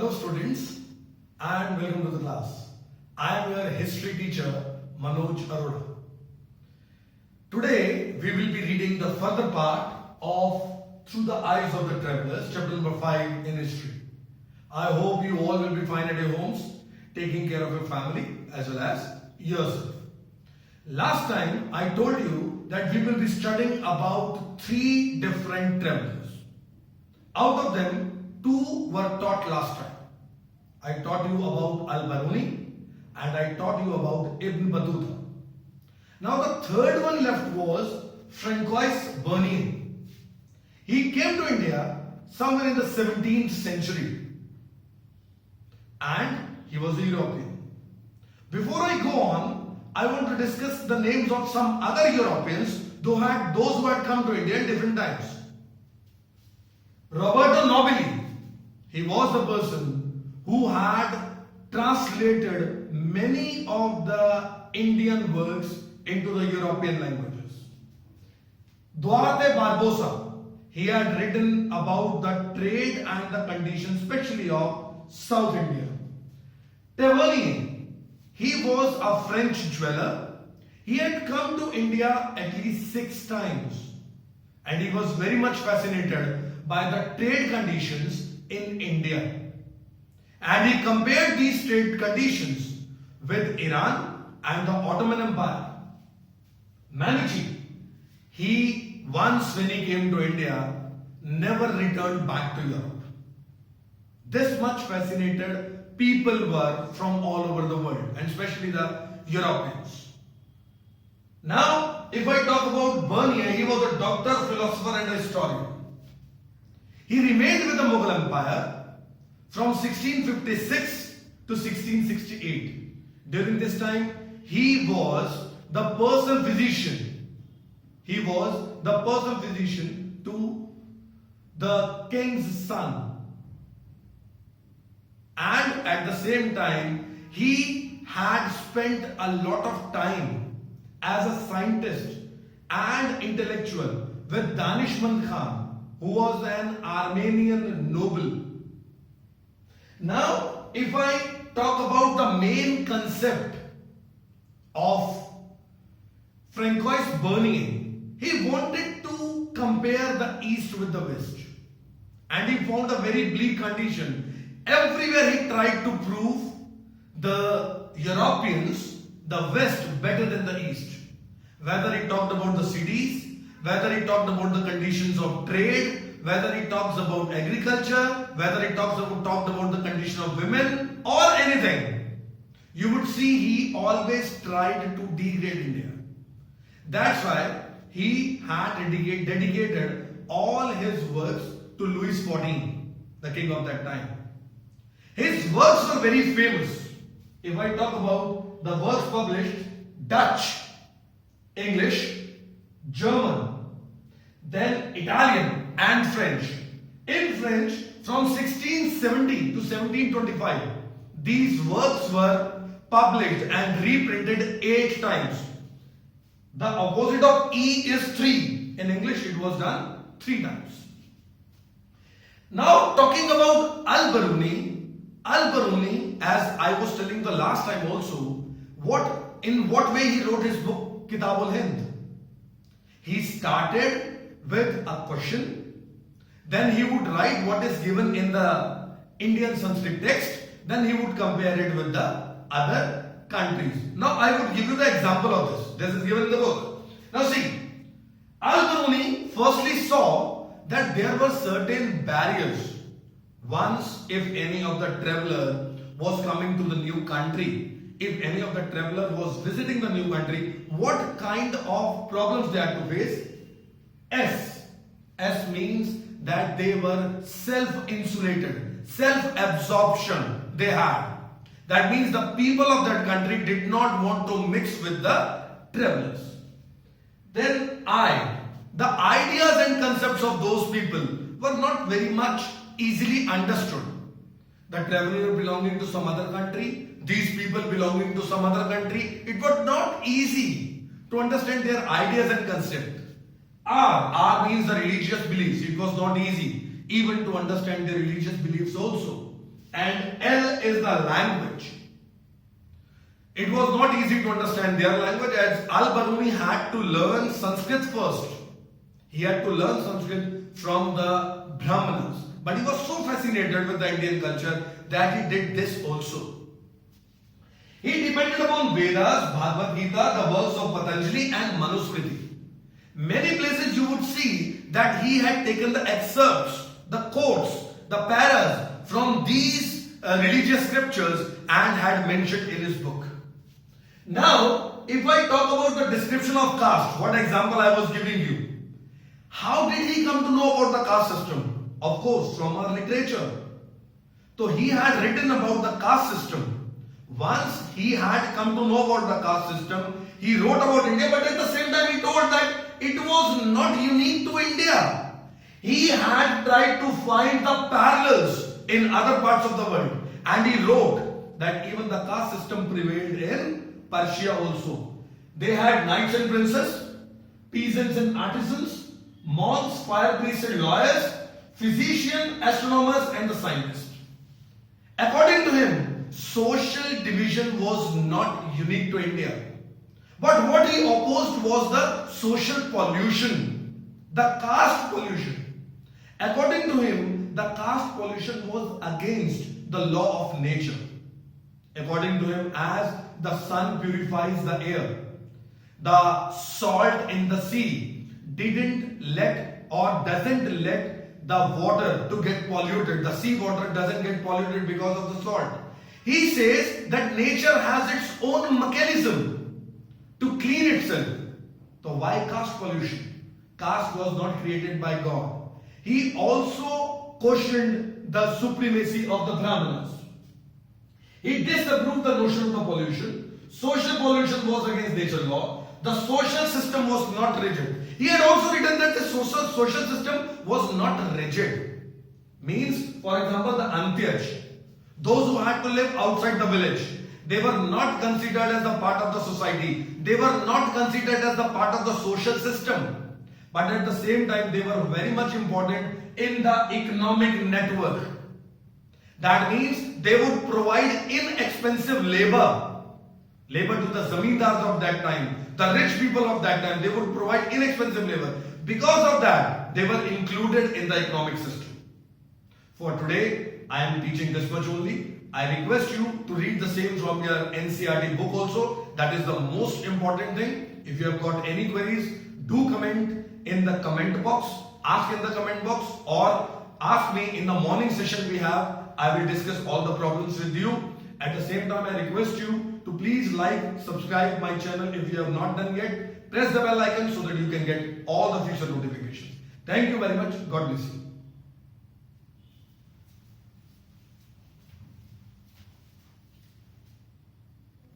Hello students and welcome to the class. I am your history teacher Manoj Arora. Today we will be reading the further part of Through the Eyes of the Travelers, chapter number 5 in history. I hope you all will be fine at your homes, taking care of your family as well as yourself. Last time I told you that we will be studying about 3 different travelers. Out of them, 2 were taught last time. I taught you about Al-Biruni and I taught you about Ibn Battuta. Now the third one left was Francois Bernier. He came to India somewhere in the 17th century and he was a European. Before I go on, I want to discuss the names of some other Europeans those who had come to India in different times. Roberto Nobili. He was the person who had translated many of the Indian works into the European languages. Duarte Barbosa, he had written about the trade and the conditions, especially of South India. Tavernier, he was a French jeweler. He had come to India at least 6 times and he was very much fascinated by the trade conditions in India. And he compared these trade conditions with Iran and the Ottoman Empire. Manichi, he once when he came to India, never returned back to Europe. This much fascinated people were from all over the world, and especially the Europeans. Now, if I talk about Bernier, he was a doctor, philosopher and a historian. He remained with the Mughal Empire from 1656 to 1668. During this time, he was the personal physician. He was the personal physician to the king's son. And at the same time, he had spent a lot of time as a scientist and intellectual with Danishmand Khan, who was an Armenian noble. Now, if I talk about the main concept of Francois Bernier, he wanted to compare the East with the West. And he found a very bleak condition. Everywhere he tried to prove the Europeans, the West, better than the East. Whether he talked about the cities, whether he talked about the conditions of trade, whether he talks about agriculture, whether he talked about the condition of women or anything, you would see he always tried to degrade India. That's why he had dedicated all his works to Louis XIV, the king of that time. His works were very famous. If I talk about the works published, Dutch, English, German, then Italian and French. In French, from 1670 to 1725, these works were published and reprinted 8 times. The opposite of E is 3. In English, it was done 3 times. Now, talking about Al-Biruni, as I was telling the last time also, in what way he wrote his book, Kitab al-Hind. He started with a question, then he would write what is given in the Indian Sanskrit text, then he would compare it with the other countries. Now I would give you the example of this. This is given in the book. Now see, Al-Biruni firstly saw that there were certain barriers. Once if any of the traveler was coming to the new country, if any of the traveler was visiting the new country, what kind of problems they had to face? S means that they were self-insulated, self-absorption they had. That means the people of that country did not want to mix with the travelers. Then the ideas and concepts of those people were not very much easily understood. The traveler belonging to some other country, these people belonging to some other country, it was not easy to understand their ideas and concepts. R means the religious beliefs. It was not easy even to understand their religious beliefs also. and L is the language. It was not easy to understand their language as Al-Biruni had to learn Sanskrit first. He had to learn Sanskrit from the Brahmanas. But he was so fascinated with the Indian culture that he did this also. He depended upon Vedas, Bhagavad Gita, the works of Patanjali and Manusmriti. Many places you would see that he had taken the excerpts, the quotes, the paras from these religious scriptures and had mentioned in his book. Now, if I talk about the description of caste, what example I was giving you, how did he come to know about the caste system? Of course, from our literature. So he had written about the caste system. Once he had come to know about the caste system, he wrote about India, but at the same time he told that it was not unique to India. He had tried to find the parallels in other parts of the world, and he wrote that even the caste system prevailed in Persia also. They had knights and princes, peasants and artisans, monks, fire priests and lawyers, physicians, astronomers and the scientists. According to him, social division was not unique to India. But what he opposed was the social pollution, the caste pollution. According to him, the caste pollution was against the law of nature. According to him, as the sun purifies the air, the salt in the sea didn't let or doesn't let the water to get polluted. The sea water doesn't get polluted because of the salt. He says that nature has its own mechanism to clean itself. So why caste pollution? Caste was not created by God. He also questioned the supremacy of the Brahmanas. He disapproved the notion of the pollution. Social pollution was against nature law. The social system was not rigid. He had also written that the social system was not rigid. Means, for example, the Antyaj, those who had to live outside the village, they were not considered as a part of the society. They were not considered as a part of the social system. But at the same time, they were very much important in the economic network. That means they would provide inexpensive labor to the zamindars of that time, the rich people of that time. They would provide inexpensive labor. Because of that, they were included in the economic system. For today, I am teaching this much only. I request you to read the same from your NCERT book also. That is the most important thing. If you have got any queries, do comment in the comment box, ask in the comment box, or ask me in the morning session we have. I will discuss all the problems with you. At the same time, I request you to please like, subscribe my channel if you have not done yet. Press the bell icon so that you can get all the future notifications. Thank you very much. God bless you.